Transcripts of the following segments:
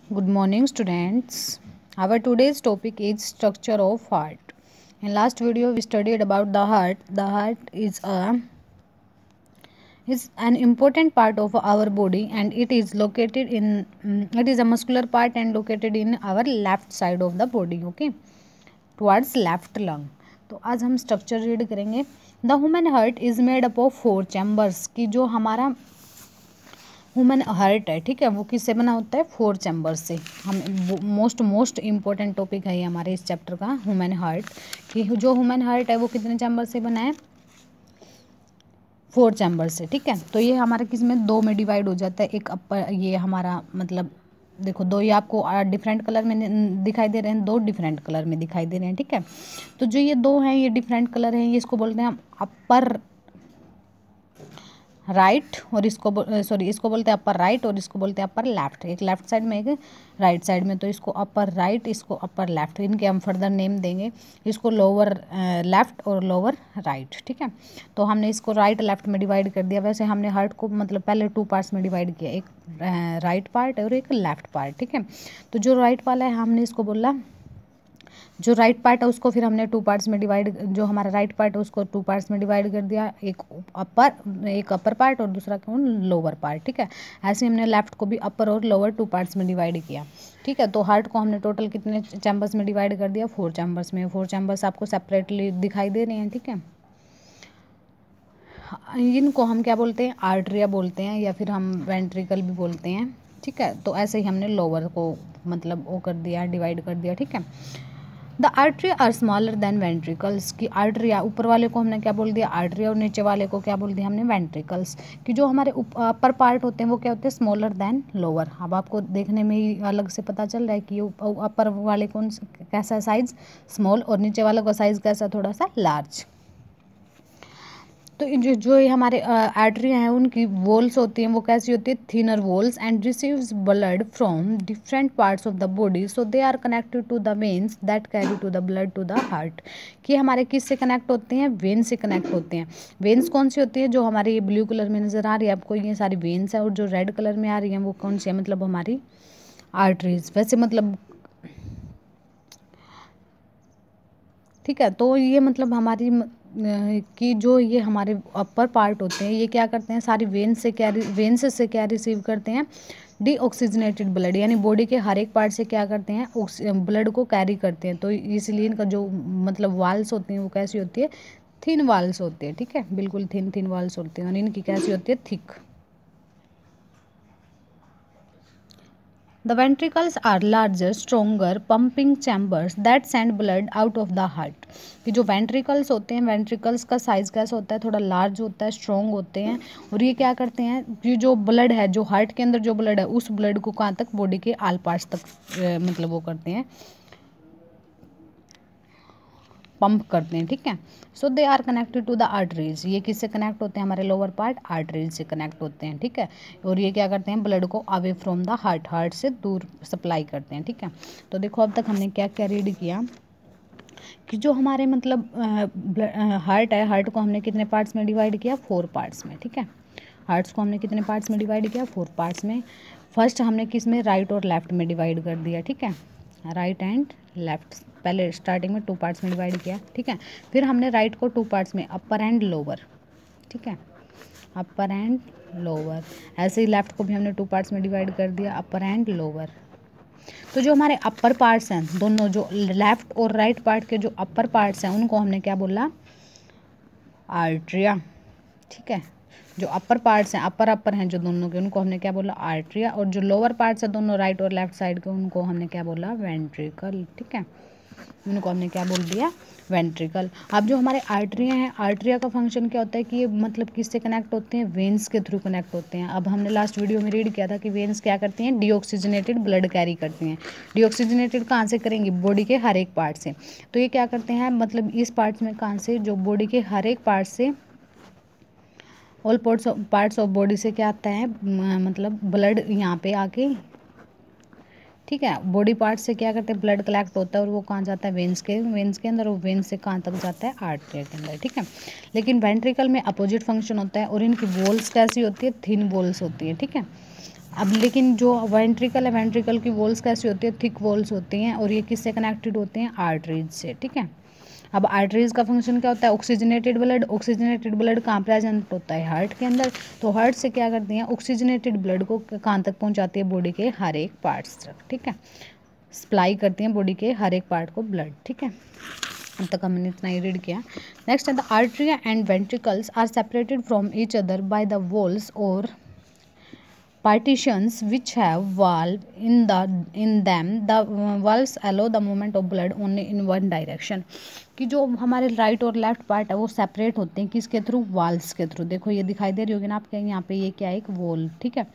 Good morning, students. Our today's topic is structure of heart. In last video, we studied about the heart. The heart is an important part of our body, and it is located in it is a muscular part and located in our left side of the body. Okay, towards left lung. तो आज हम structure read करेंगे. The human heart is made up of 4 chambers. की जो हमारा human heart है, ठीक है, वो किससे बना होता है? 4 चैम्बर्स से. हम मोस्ट इम्पोर्टेंट टॉपिक है ये हमारे इस चैप्टर का, ह्यूमन हार्ट. कि जो ह्यूमन हार्ट है वो कितने चैम्बर से बना है? 4 चैम्बर से. ठीक है, तो ये हमारा किस में? 2 में डिवाइड हो जाता है. एक अपर, ये हमारा मतलब देखो, 2 ये आपको डिफरेंट कलर में दिखाई दे रहे हैं, 2 डिफरेंट कलर में दिखाई दे रहे हैं. ठीक है, तो जो ये 2 हैं ये डिफरेंट कलर हैं, ये इसको बोलते हैं हम अपर राइट, और इसको इसको बोलते हैं अपर राइट और इसको बोलते हैं अपर लेफ्ट. एक लेफ्ट साइड में, एक राइट साइड में. तो इसको अपर राइट, इसको अपर लेफ्ट, इनके हम फर्दर नेम देंगे. इसको लोअर लेफ्ट और लोअर राइट. ठीक है, तो हमने इसको राइट लेफ्ट में डिवाइड कर दिया. वैसे हमने हार्ट को मतलब पहले 2 पार्ट्स में डिवाइड किया, एक राइट पार्ट और एक लेफ्ट पार्ट. ठीक है, तो जो राइट वाला है हमने इसको बोला, जो राइट पार्ट है उसको फिर हमने 2 पार्ट्स में डिवाइड, जो हमारा राइट पार्ट है उसको 2 पार्ट्स में डिवाइड कर दिया. एक अपर पार्ट और दूसरा कौन? Lower part. ठीक है, ऐसे हमने लेफ्ट को भी अपर और लोअर 2 पार्ट्स में डिवाइड किया. ठीक है, तो हार्ट को हमने टोटल कितने चैम्बर्स में डिवाइड कर दिया? 4 चैम्बर्स में. 4 चैम्बर्स आपको सेपरेटली दिखाई दे रहे हैं. ठीक है, इनको हम क्या बोलते हैं? आर्टरिया बोलते हैं, या फिर हम वेंट्रिकल भी बोलते हैं. ठीक है, तो ऐसे ही हमने लोअर को मतलब वो कर दिया, डिवाइड कर दिया. ठीक है, the artery are smaller than ventricles. की आर्टरिया, ऊपर वाले को हमने क्या बोल दिया? आर्टरिया, और नीचे वाले को क्या बोल दिया हमने? वेंट्रिकल्स. कि जो हमारे अपर पार्ट होते हैं वो क्या होते हैं? Smaller than lower. अब आपको देखने में ही अलग से पता चल रहा है कि अपर वाले कौन कैसा साइज? स्मॉल, और नीचे वाले का साइज कैसा? थोड़ा सा लार्ज. तो जो ये हमारे आर्टरियाँ हैं उनकी वॉल्स होती हैं वो कैसी होती है? Thinner walls, and receives blood from different parts of the body, so they are connected to the veins that carry to the blood to the heart. कि हमारे किस से कनेक्ट होते हैं? वेन से कनेक्ट होते हैं. वेन्स कौन सी होती है? जो हमारी ये ब्लू कलर में नज़र आ रही है आपको, ये सारी वेन्स है. और जो रेड कलर में आ रही है वो कौन सी है? मतलब हमारी आर्टरीज. वैसे मतलब ठीक है, तो ये मतलब हमारी कि जो ये हमारे अपर पार्ट होते हैं ये क्या करते हैं? सारी वेन्स से क्या रिसीव करते हैं? Deoxygenated blood. यानी बॉडी के हर एक पार्ट से क्या करते हैं? ब्लड को कैरी करते हैं. तो इसलिए इनका जो मतलब वाल्स होती हैं वो कैसी होती है? थिन वाल्स होती है. ठीक है, बिल्कुल थिन वाल्स होती हैं, और इनकी कैसी होती है? Thick. The ventricles are larger, stronger pumping chambers that send blood out of the heart. कि जो ventricles होते हैं, ventricles का साइज कैसा होता है? थोड़ा लार्ज होता है, स्ट्रॉन्ग होते हैं. और ये क्या करते हैं? कि जो ब्लड है, जो हार्ट के अंदर जो ब्लड है, उस ब्लड को कहाँ तक? बॉडी के आल पार्ट्स तक मतलब वो करते हैं, पंप करते हैं. ठीक है, so they are connected to the arteries. ये किससे कनेक्ट होते हैं? हमारे लोअर पार्ट आर्टरीज से कनेक्ट होते हैं. ठीक है, और ये क्या करते हैं? ब्लड को अवे फ्रॉम द हार्ट से दूर सप्लाई करते हैं. ठीक है, तो देखो अब तक हमने क्या क्या रीड किया कि जो हमारे मतलब हार्ट है, हार्ट को हमने कितने पार्ट्स में डिवाइड किया? 4 पार्ट्स में. ठीक है, हार्ट्स को हमने कितने पार्ट्स में डिवाइड किया? 4 पार्ट्स में. फर्स्ट हमने किस में? राइट और लेफ्ट में डिवाइड कर दिया. ठीक है, राइट एंड लेफ्ट. पहले स्टार्टिंग में 2 पार्ट्स में डिवाइड किया. ठीक है, फिर हमने राइट को 2 पार्ट्स में, अपर एंड लोअर. ठीक है, अपर एंड लोअर. ऐसे ही लेफ्ट को भी हमने 2 पार्ट्स में डिवाइड कर दिया, अपर एंड लोअर. तो जो हमारे अपर पार्ट्स हैं दोनों, जो लेफ्ट और राइट पार्ट के जो अपर पार्ट्स हैं उनको हमने क्या बोला? आर्टरिया. ठीक है, जो अपर पार्ट्स हैं, अपर हैं जो दोनों के, उनको हमने क्या बोला? आर्टरिया. और जो लोअर पार्ट्स हैं दोनों राइट और लेफ्ट साइड के, उनको हमने क्या बोला? वेंट्रिकल. ठीक है, उनको हमने क्या बोल दिया? वेंट्रिकल. अब जो हमारे आर्टरियाँ हैं, आर्टरिया का फंक्शन क्या होता है? कि ये मतलब किससे कनेक्ट होते हैं? वेन्स के थ्रू कनेक्ट होते हैं. अब हमने लास्ट वीडियो में रीड किया था कि वेन्स क्या करती हैं? डीऑक्सीजनेटेड ब्लड कैरी करती हैं. डीऑक्सीजनेटेड कहाँ से करेंगी? बॉडी के हर एक पार्ट से. तो ये क्या करते हैं? मतलब इस पार्ट्स में कहाँ से? जो बॉडी के हर एक पार्ट से, ऑल पार्ट्स ऑफ बॉडी से क्या आता है? मतलब ब्लड यहाँ पे आके, ठीक है, बॉडी पार्ट से क्या करते हैं? ब्लड कलेक्ट होता है और वो कहाँ जाता है? वेन्स के अंदर, और वेन्स से कहाँ तक जाता है? आर्टरी के अंदर. ठीक है, लेकिन वेंट्रिकल में अपोजिट फंक्शन होता है, और इनकी वॉल्स कैसी होती है? थिन वॉल्स होती है. ठीक है, अब लेकिन जो वेंट्रिकल है, वेंट्रिकल की वॉल्स कैसी होती है, थिक वॉल्स होती हैं, और ये किससे कनेक्टेड होते हैं, आर्टरीज से, ठीक है। अब आर्टरीज का फंक्शन क्या होता है, ऑक्सीजनेटेड ब्लड, ऑक्सीजनेटेड ब्लड कहाँ प्रेजेंट होता है, हार्ट के अंदर, तो हार्ट से क्या करती हैं, ऑक्सीजनेटेड ब्लड को कहाँ तक पहुँचाती है, बॉडी के हर एक पार्ट्स तक, ठीक है, सप्लाई करती हैं बॉडी के हर एक पार्ट को ब्लड, ठीक है। अब तक हमने इतना ही रीड किया। नेक्स्ट है the artery and ventricles are separated from each other by the walls और partitions which have valve in them. The valves allow the movement of blood only in one direction. कि जो हमारे right और left part है वो separate होते हैं किसके थ्रू, वाल्व्स के थ्रू। देखो ये दिखाई दे रही होगी ना आपके, यहाँ पे ये क्या है, एक वॉल्व, ठीक है,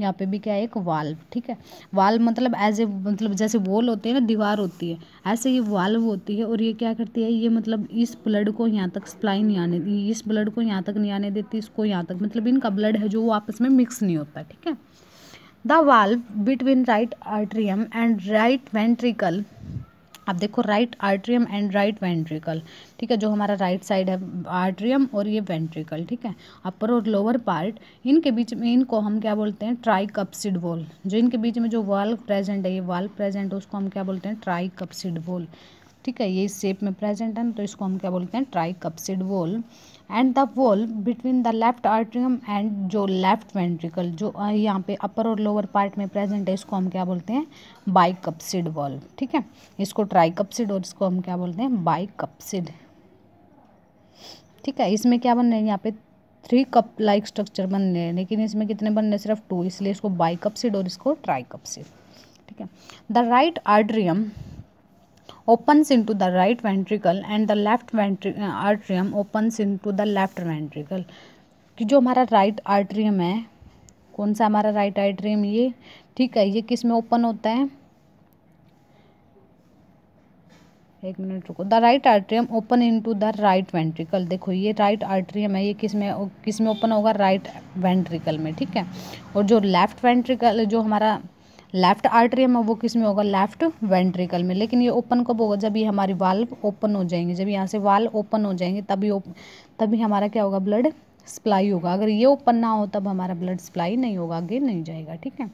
यहाँ पे भी क्या है, एक वाल्व, ठीक है। वाल्व मतलब एज ए, मतलब जैसे वॉल होती है ना, दीवार होती है, ऐसे ये वाल्व होती है, और ये क्या करती है, ये मतलब इस ब्लड को यहाँ तक सप्लाई नहीं आने, इस ब्लड को यहाँ तक नहीं आने देती, इसको यहाँ तक, मतलब इनका ब्लड है जो वो आपस में मिक्स नहीं होता, ठीक है। The valve between right atrium and right ventricle, अब देखो right atrium and right ventricle, ठीक है, जो हमारा राइट साइड है आर्ट्रियम और ये वेंट्रिकल, ठीक है, अपर और लोअर पार्ट, इनके बीच में, इनको हम क्या बोलते हैं, ट्राइकप्सिड वॉल। जो इनके बीच में जो वाल्व प्रेजेंट है, ये वाल्व प्रेजेंट है, उसको हम क्या बोलते हैं, ट्राइकप्सिड वॉल, ठीक है, ये इस शेप में प्रेजेंट है, तो इसको हम क्या बोलते हैं, tricuspid wall. And the wall between the left atrium and जो लेफ्ट वेंट्रिकल, जो यहाँ पे अपर और लोअर पार्ट में प्रेजेंट है, इसको हम क्या बोलते हैं, बाइकप्सिड वॉल, ठीक है, इसको ट्राइकप्सिड और इसको हम क्या बोलते हैं, बाइकप्सिड, ठीक है। इसमें क्या बन रहे हैं, यहाँ पे 3 कप लाइक स्ट्रक्चर बन रहे हैं, लेकिन इसमें कितने बन रहे हैं, सिर्फ 2, इसलिए इसको बाइकप्सिड और इसको ट्राइकप्सिड, ठीक है। The right atrium opens into the right ventricle and the left atrium opens into the left ventricle। कि जो हमारा राइट आर्ट्रियम है, कौन सा हमारा राइट आर्ट्रियम, ये, ठीक है, ये किस में ओपन होता है, एक मिनट रुको, the right atrium open into the right ventricle. देखो ये राइट आर्ट्रियम है, ये किस में ओपन होगा, राइट वेंट्रिकल में, ठीक है। और जो लेफ्ट वेंट्रिकल, जो हमारा लेफ्ट आर्ट्रियम है, वो किस में होगा, लेफ्ट वेंट्रिकल में। लेकिन ये ओपन कब होगा, जब ये हमारी वाल्व ओपन हो जाएंगे, जब यहाँ से वाल्व ओपन हो जाएंगे तभी हमारा क्या होगा, ब्लड सप्लाई होगा। अगर ये ओपन ना हो तब हमारा ब्लड सप्लाई नहीं होगा, आगे नहीं जाएगा, ठीक है।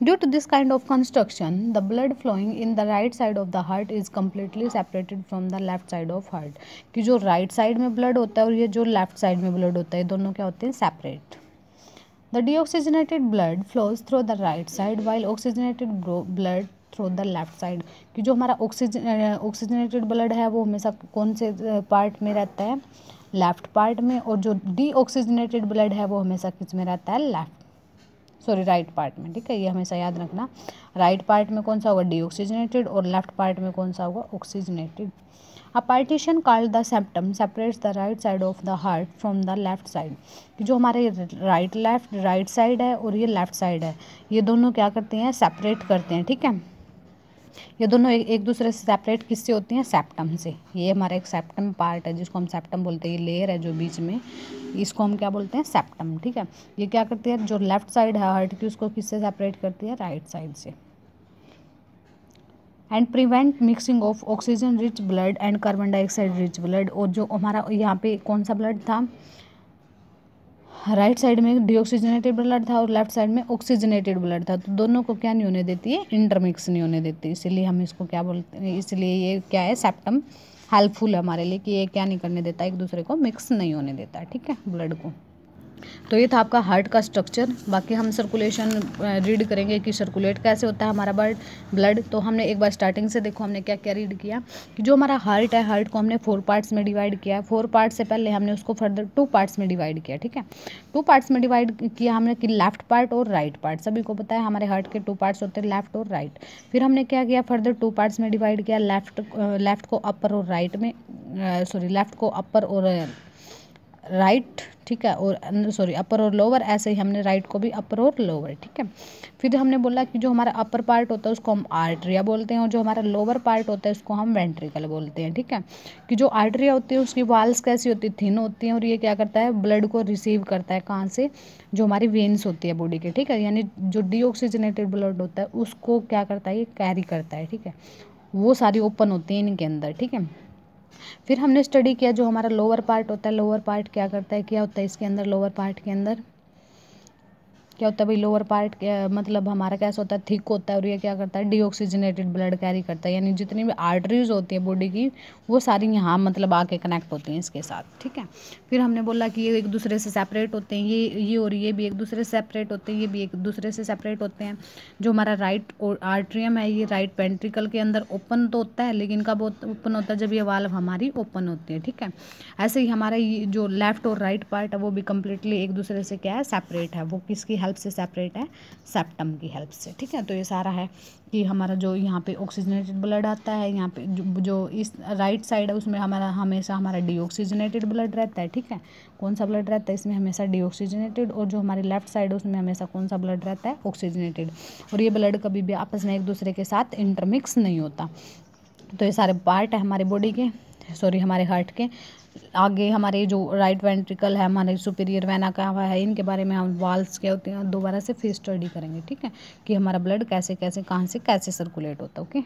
Due to this kind of construction, the blood flowing in the right side of the heart is completely separated from the left side of heart। कि जो राइट साइड में ब्लड होता है और ये जो लेफ्ट साइड में ब्लड होता है, दोनों क्या होते हैं, separate. The deoxygenated blood flows through the right side while oxygenated blood through the left side। कि जो हमारा ऑक्सीजनेटेड ब्लड है वो हमेशा कौन से पार्ट में रहता है, लेफ्ट पार्ट में, और जो डीऑक्सीजनेटेड ब्लड है वो हमेशा किस में रहता है, राइट पार्ट में, ठीक है, ये हमेशा याद रखना। राइट पार्ट में कौन सा होगा, डीऑक्सीजनेटेड, और लेफ्ट पार्ट में कौन सा होगा, oxygenated. A partition called the septum separates the right side of the heart from the left side. कि जो हमारे राइट साइड है और ये लेफ्ट साइड है, ये दोनों क्या करते हैं, सेपरेट करते हैं, ठीक है। ये दोनों एक दूसरे से सेपरेट किससे होती हैं, सेप्टम से। ये हमारा एक सेप्टम पार्ट है जिसको हम सेप्टम बोलते हैं, ये लेयर है जो बीच में, इसको हम क्या बोलते हैं, सेप्टम, ठीक है। ये क्या करती है, जो लेफ्ट साइड है हार्ट की, उसको किससे सेपरेट करती है, राइट साइड से। And prevent mixing of oxygen rich blood and carbon dioxide rich blood. और जो हमारा यहाँ पे कौन सा ब्लड था, राइट साइड में डीऑक्सीजनेटेड ब्लड था और लेफ्ट साइड में ऑक्सीजनेटेड ब्लड था, तो दोनों को क्या नहीं होने देती है, इंटरमिक्स नहीं होने देती, इसीलिए हम इसको क्या बोलते हैं, इसलिए ये क्या है, सेप्टम हेल्पफुल है हमारे लिए, कि ये क्या नहीं करने देता, एक दूसरे को मिक्स नहीं होने देता, ठीक है, ब्लड को। तो ये था आपका हार्ट का स्ट्रक्चर। बाकी हम सर्कुलेशन रीड करेंगे कि सर्कुलेट कैसे होता है हमारा ब्लड। तो हमने एक बार स्टार्टिंग से देखो हमने क्या क्या रीड किया, कि जो हमारा हार्ट है, हार्ट को हमने 4 पार्ट्स में डिवाइड किया। 4 पार्ट से पहले हमने उसको फर्दर 2 पार्ट्स में डिवाइड किया, ठीक है। 2 पार्ट्स में डिवाइड किया हमने कि लेफ्ट पार्ट और राइट पार्ट। सभी को पता है हमारे हार्ट के 2 पार्ट्स होते हैं, लेफ्ट और राइट। फिर हमने क्या किया, फर्दर 2 पार्ट्स में डिवाइड किया, लेफ्ट को अपर और राइट में, लेफ्ट को अपर और राइट, ठीक है, और अपर और लोअर, ऐसे ही हमने राइट को भी अपर और लोअर, ठीक है। फिर हमने बोला कि जो हमारा अपर पार्ट होता है उसको हम आर्टरिया बोलते हैं, और जो हमारा लोअर पार्ट होता है उसको हम वेंट्रिकल बोलते हैं, ठीक है। कि जो आर्टरिया होती है उसकी वाल्स कैसी होती है, थिन होती हैं, और ये क्या करता है, ब्लड को रिसीव करता है, कहाँ से, जो हमारी वेन्स होती है बॉडी के, ठीक है। यानी जो डीऑक्सीजनेटेड ब्लड होता है उसको क्या करता है, ये कैरी करता है, ठीक है। वो सारी ओपन होती हैं इनके अंदर, ठीक है। फिर हमने स्टडी किया जो हमारा लोअर पार्ट होता है, लोअर पार्ट क्या करता है, क्या होता है इसके अंदर, लोअर पार्ट के अंदर क्या होता है भाई, लोअर पार्ट मतलब हमारा कैसा होता है, थिक होता है, और ये क्या करता है, डीऑक्सीजनेटेड ब्लड कैरी करता है, यानी जितनी भी आर्टरीज होती है बॉडी की वो सारी यहाँ मतलब आके कनेक्ट होती हैं इसके साथ, ठीक है। फिर हमने बोला कि ये एक दूसरे से सेपरेट होते हैं, ये और ये भी एक दूसरे से सेपरेट होते हैं, ये भी एक दूसरे से सेपरेट होते हैं। जो हमारा राइट आर्ट्रियम है ये राइट वेंट्रिकल के अंदर ओपन तो होता है, लेकिन कब ओपन होता है, जब ये वाल्व हमारी ओपन होती है, ठीक है। ऐसे ही हमारा ये जो लेफ्ट और राइट पार्ट है वो भी कम्प्लीटली एक दूसरे से क्या है, सेपरेट है। वो किसकी हेल्प से सेपरेट है, सेप्टम की हेल्प से, ठीक है। तो ये सारा है कि हमारा जो यहाँ पे ऑक्सीजनेटेड ब्लड आता है, यहाँ पे जो इस राइट साइड है उसमें हमारा हमेशा हमारा डीऑक्सीजनेटेड ब्लड रहता है, ठीक है। कौन सा ब्लड रहता है इसमें, हमेशा डीऑक्सीजनेटेड। और जो हमारी लेफ्ट साइड है उसमें हमेशा कौन सा ब्लड रहता है, ऑक्सीजनेटेड। और ये ब्लड कभी भी आपस में एक दूसरे के साथ इंटरमिक्स नहीं होता। तो ये सारे पार्ट है हमारे बॉडी के, सॉरी हमारे हार्ट के। आगे हमारे जो राइट वेंट्रिकल है, हमारे सुपीरियर वेना का हुआ है, इनके बारे में हम वाल्व्स क्या होते हैं दोबारा से फिर स्टडी करेंगे, ठीक है, कि हमारा ब्लड कैसे कैसे कहाँ से कैसे सर्कुलेट होता है, ओके।